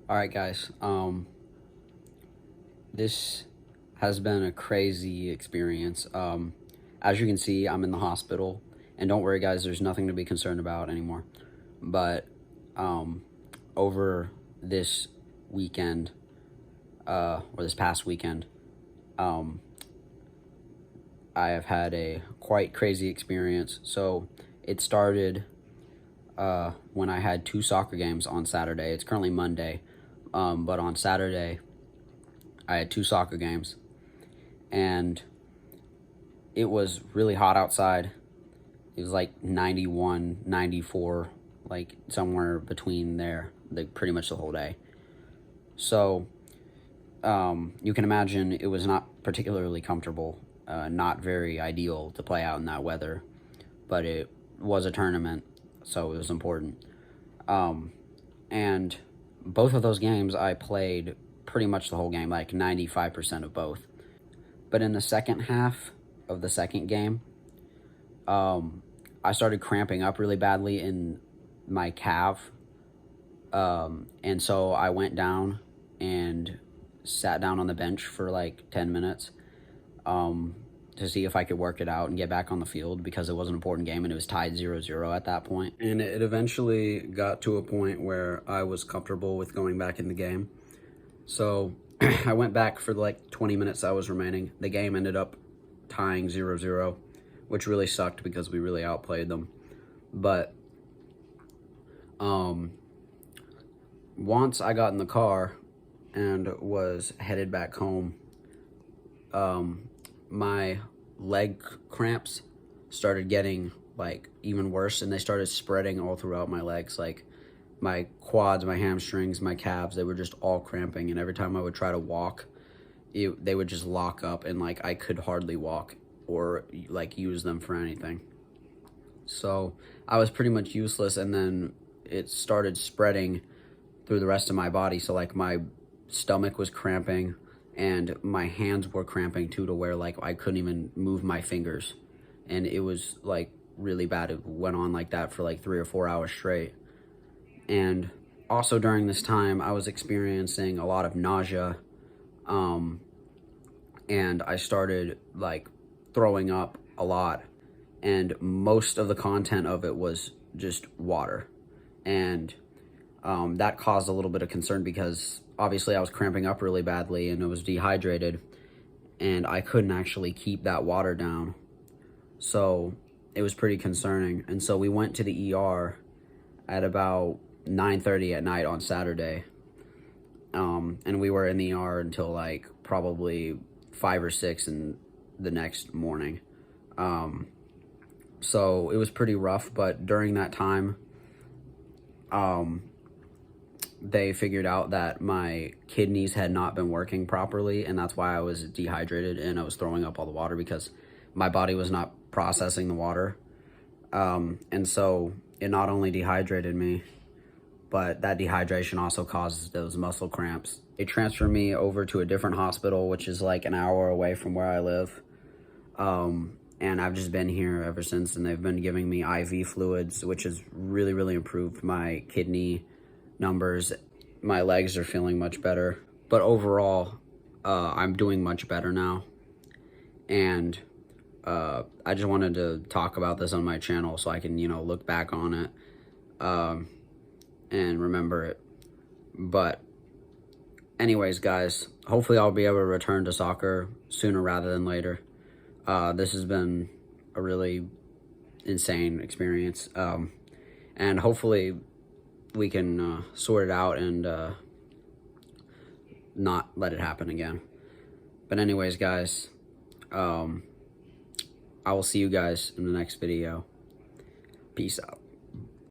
All right, guys. This has been a crazy experience. As you can see, I'm in the hospital, and don't worry, guys. There's nothing to be concerned about anymore. But over this weekend, or this past weekend, um, I have had a quite crazy experience. So it started when I had two soccer games on Saturday. It's currently Monday, but on Saturday I had two soccer games, and it was really hot outside. It was like 91, 94, like somewhere between there, like pretty much the whole day. So you can imagine it was not particularly comfortable, not very ideal to play out in that weather, but it was a tournament, so it was important. And both of those games I played pretty much the whole game, like 95% of both. But in the second half of the second game, I started cramping up really badly in my calf. And so I went down and sat down on the bench for like 10 minutes to see if I could work it out and get back on the field, because it was an important game and it was tied 0-0 at that point. And it eventually got to a point where I was comfortable with going back in the game. So I went back for like 20 minutes that was remaining. The game ended up tying 0-0, which really sucked because we really outplayed them. But once I got in the car and was headed back home, my leg cramps started getting like even worse, and they started spreading all throughout my legs. Like my quads, my hamstrings, my calves, they were just all cramping, and every time I would try to walk, they would just lock up, and like I could hardly walk or like use them for anything. So I was pretty much useless, and then it started spreading through the rest of my body. So like my stomach was cramping, and my hands were cramping too, to where like I couldn't even move my fingers, and it was like really bad. It went on like that for like 3 or 4 hours straight. And also during this time I was experiencing a lot of nausea, and I started like throwing up a lot, and most of the content of it was just water. And that caused a little bit of concern, because obviously I was cramping up really badly and I was dehydrated, and I couldn't actually keep that water down. So it was pretty concerning. And so we went to the ER at about 9:30 at night on Saturday. And we were in the ER until like probably 5 or 6 in the next morning. So it was pretty rough, but during that time, they figured out that my kidneys had not been working properly, and that's why I was dehydrated and I was throwing up all the water, because my body was not processing the water. And so it not only dehydrated me, but that dehydration also causes those muscle cramps. They transferred me over to a different hospital, which is like an hour away from where I live. And I've just been here ever since, and they've been giving me IV fluids, which has really, really improved my kidney numbers. My legs are feeling much better. But overall, I'm doing much better now. And I just wanted to talk about this on my channel so I can, look back on it and remember it. But anyways, guys, hopefully I'll be able to return to soccer sooner rather than later. This has been a really insane experience. And hopefully we can sort it out and not let it happen again. But anyways, guys, I will see you guys in the next video. Peace out.